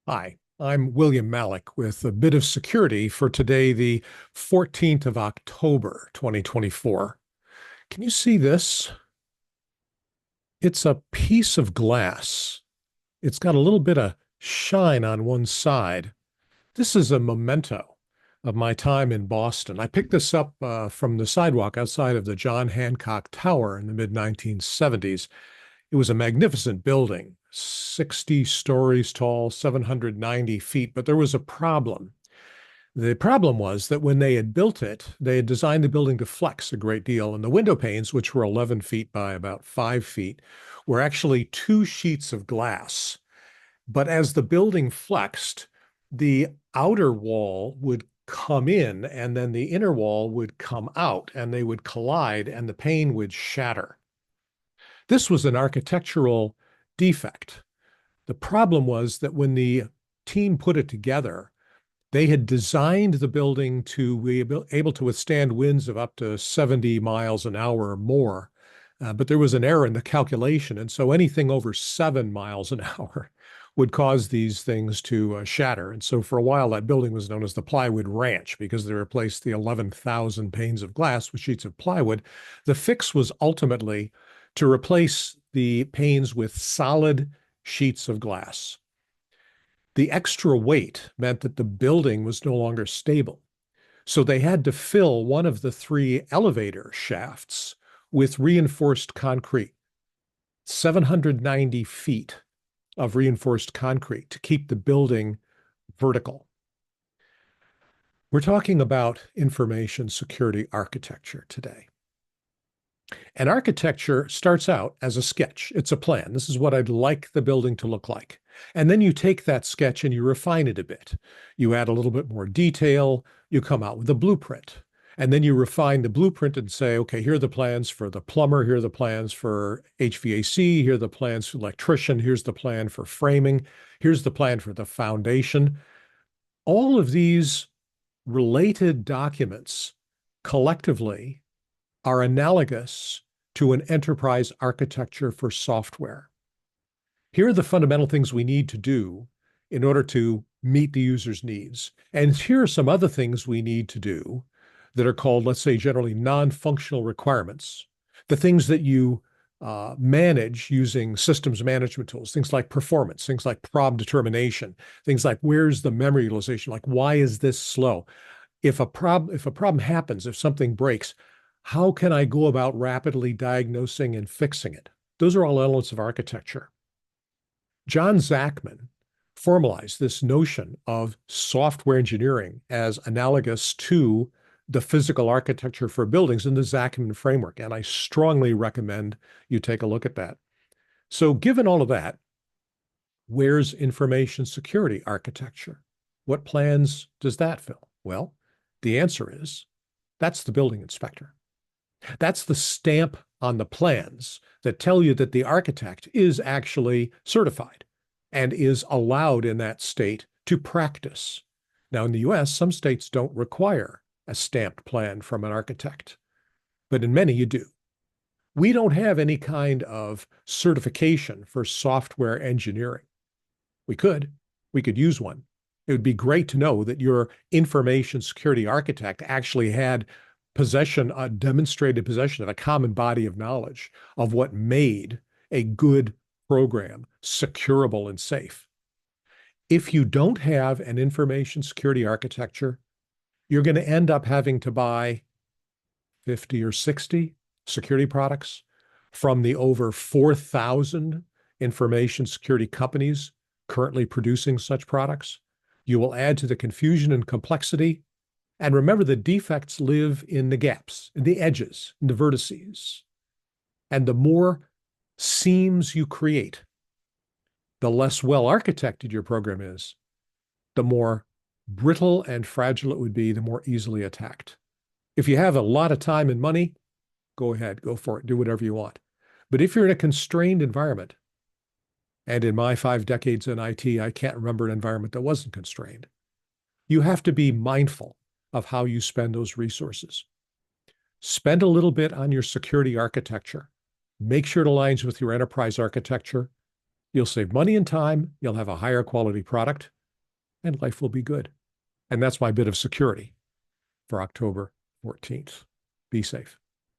Hi, I'm William Malik with a bit of security for today, the 14th of October, 2024. Can you see this? It's a piece of glass. It's got a little bit of shine on one side. This is a memento of my time in Boston. I picked this up from the sidewalk outside of the John Hancock Tower in the mid 1970s. It was a magnificent building, 60 stories tall, 790 feet, but there was a problem. The problem was that when they had built it, they had designed the building to flex a great deal, and the window panes, which were 11 feet by about 5 feet, were actually two sheets of glass. But as the building flexed, the outer wall would come in, and then the inner wall would come out, and they would collide, and the pane would shatter. This was an architectural defect. The problem was that when the team put it together, they had designed the building to be able to withstand winds of up to 70 miles an hour or more. But there was an error in the calculation. And so anything over 7 miles an hour would cause these things to shatter. And so for a while, that building was known as the Plywood Ranch because they replaced the 11,000 panes of glass with sheets of plywood. The fix was ultimately to replace the panes with solid sheets of glass. The extra weight meant that the building was no longer stable. So they had to fill one of the three elevator shafts with reinforced concrete, 790 feet of reinforced concrete to keep the building vertical. We're talking about information security architecture today. And architecture starts out as a sketch. It's a plan. This is what I'd like the building to look like. And then you take that sketch and you refine it a bit. You add a little bit more detail. You come out with a blueprint. And then you refine the blueprint and say, okay, here are the plans for the plumber. Here are the plans for HVAC. Here are the plans for electrician. Here's the plan for framing. Here's the plan for the foundation. All of these related documents collectively are analogous to an enterprise architecture for software. Here are the fundamental things we need to do in order to meet the user's needs. And here are some other things we need to do that are called, let's say, generally non-functional requirements, the things that you manage using systems management tools, things like performance, things like problem determination, things like where's the memory utilization, like why is this slow? If a problem happens, if something breaks, how can I go about rapidly diagnosing and fixing it? Those are all elements of architecture. John Zachman formalized this notion of software engineering as analogous to the physical architecture for buildings in the Zachman framework, and I strongly recommend you take a look at that. So given all of that, where's information security architecture? What plans does that fill? Well, the answer is that's the building inspector. That's the stamp on the plans that tell you that the architect is actually certified and is allowed in that state to practice. Now, in the US, some states don't require a stamped plan from an architect, but in many you do. We don't have any kind of certification for software engineering. We could use one. It would be great to know that your information security architect actually had demonstrated possession of a common body of knowledge of what made a good program securable and safe. If you don't have an information security architecture, you're going to end up having to buy 50 or 60 security products from the over 4,000 information security companies currently producing such products. You will add to the confusion and complexity. And remember, the defects live in the gaps, in the edges, in the vertices. And the more seams you create, the less well architected your program is, the more brittle and fragile it would be, the more easily attacked. If you have a lot of time and money, go ahead, go for it, do whatever you want. But if you're in a constrained environment, and in my 5 decades in IT, I can't remember an environment that wasn't constrained, you have to be mindful of how you spend those resources. Spend a little bit on your security architecture. Make sure it aligns with your enterprise architecture. You'll save money and time, you'll have a higher quality product, and life will be good. And that's my bit of security for October 14th. Be safe.